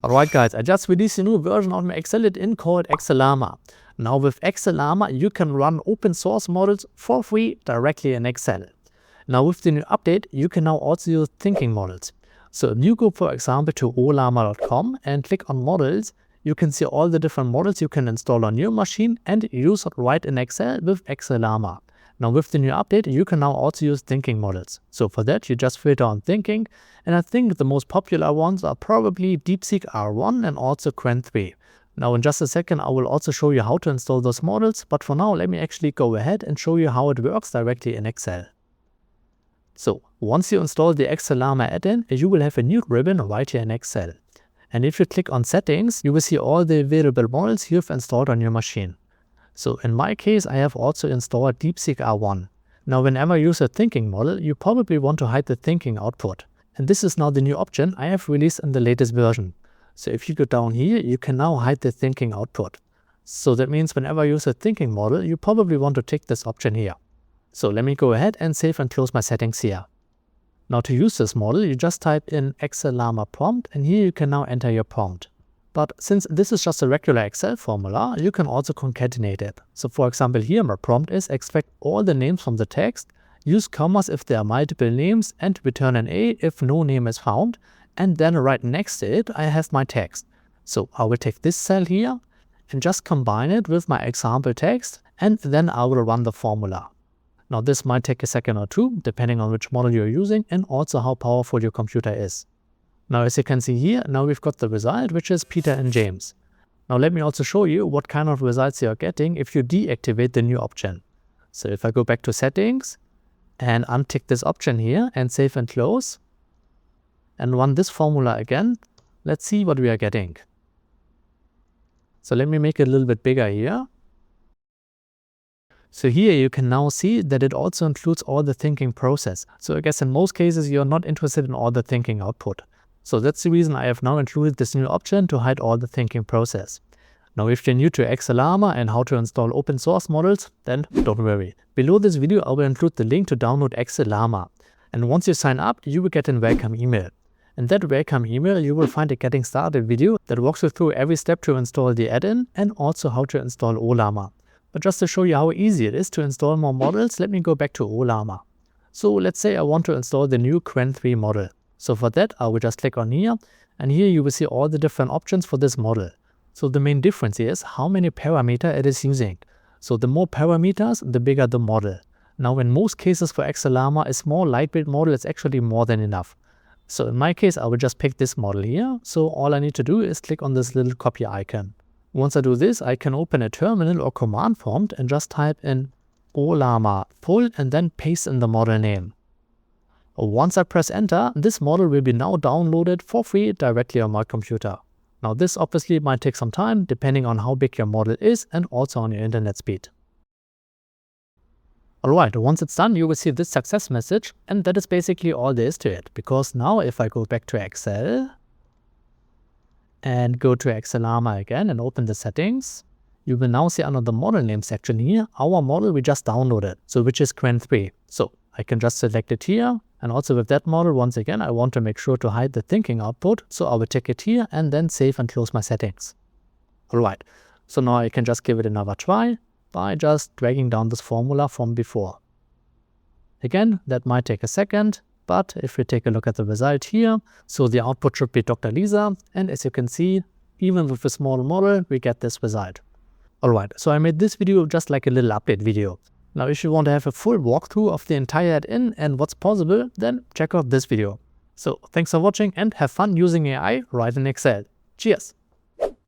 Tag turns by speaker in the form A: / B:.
A: Alright guys, I just released a new version of my Excel add-in called XLlama. Now with XLlama you can run open source models for free directly in Excel. Now with the new update you can now also use thinking models. So if you go for example to 𝗙𝗘𝗦𝗧𝗜𝗢 and click on models, you can see all the different models you can install on your machine and use it right in Excel with XLlama. Now with the new update you can now also use thinking models. So for that you just filter on thinking, and I think the most popular ones are probably DeepSeek R1 and also Qwen3. Now in just a second I will also show you how to install those models, but for now let me actually go ahead and show you how it works directly in Excel. So once you install the XLlama add-in, you will have a new ribbon right here in Excel. And if you click on settings, you will see all the available models you've installed on your machine. So in my case, I have also installed DeepSeek R1. Now whenever you use a thinking model, you probably want to hide the thinking output. And this is now the new option I have released in the latest version. So if you go down here, you can now hide the thinking output. So that means whenever you use a thinking model, you probably want to tick this option here. So let me go ahead and save and close my settings here. Now to use this model, you just type in XLlama prompt, and here you can now enter your prompt. But since this is just a regular Excel formula, you can also concatenate it. So for example here my prompt is extract all the names from the text, use commas if there are multiple names, and return an A if no name is found, and then right next to it I have my text. So I will take this cell here and just combine it with my example text, and then I will run the formula. Now this might take a second or two depending on which model you're using and also how powerful your computer is. Now as you can see here, now we've got the result, which is Peter and James. Now let me also show you what kind of results you are getting if you deactivate the new option. So if I go back to settings and untick this option here and save and close and run this formula again, let's see what we are getting. So let me make it a little bit bigger here. So here you can now see that it also includes all the thinking process. So I guess in most cases you're not interested in all the thinking output. So that's the reason I have now included this new option to hide all the thinking process. Now if you're new to XLlama and how to install open source models, then don't worry. Below this video I will include the link to download XLlama. And once you sign up, you will get a welcome email. In that welcome email you will find a getting started video that walks you through every step to install the add-in and also how to install 𝗙𝗘𝗦𝗧𝗜𝗢. But just to show you how easy it is to install more models, let me go back to 𝗙𝗘𝗦𝗧𝗜𝗢. So let's say I want to install the new Qwen3 model. So for that I will just click on here, and here you will see all the different options for this model. So the main difference is how many parameters it is using. So the more parameters, the bigger the model. Now in most cases for XLlama, a small lightweight model is actually more than enough. So in my case I will just pick this model here. So all I need to do is click on this little copy icon. Once I do this, I can open a terminal or command prompt and just type in 𝗙𝗘𝗦𝗧𝗜𝗢 full and then paste in the model name. Once I press enter, this model will be now downloaded for free directly on my computer. Now this obviously might take some time depending on how big your model is and also on your internet speed. Alright, once it's done you will see this success message, and that is basically all there is to it, because now if I go back to Excel and go to XLlama again and open the settings, you will now see under the model name section here our model we just downloaded, so which is Qwen3. So I can just select it here, and also with that model once again I want to make sure to hide the thinking output, so I will tick it here and then save and close my settings. Alright, so now I can just give it another try by just dragging down this formula from before. Again, that might take a second, but if we take a look at the result here, so the output should be Dr. Lisa, and as you can see, even with a small model we get this result. Alright, so I made this video just like a little update video. Now if you want to have a full walkthrough of the entire add-in and what's possible, then check out this video. So thanks for watching and have fun using AI right in Excel. Cheers!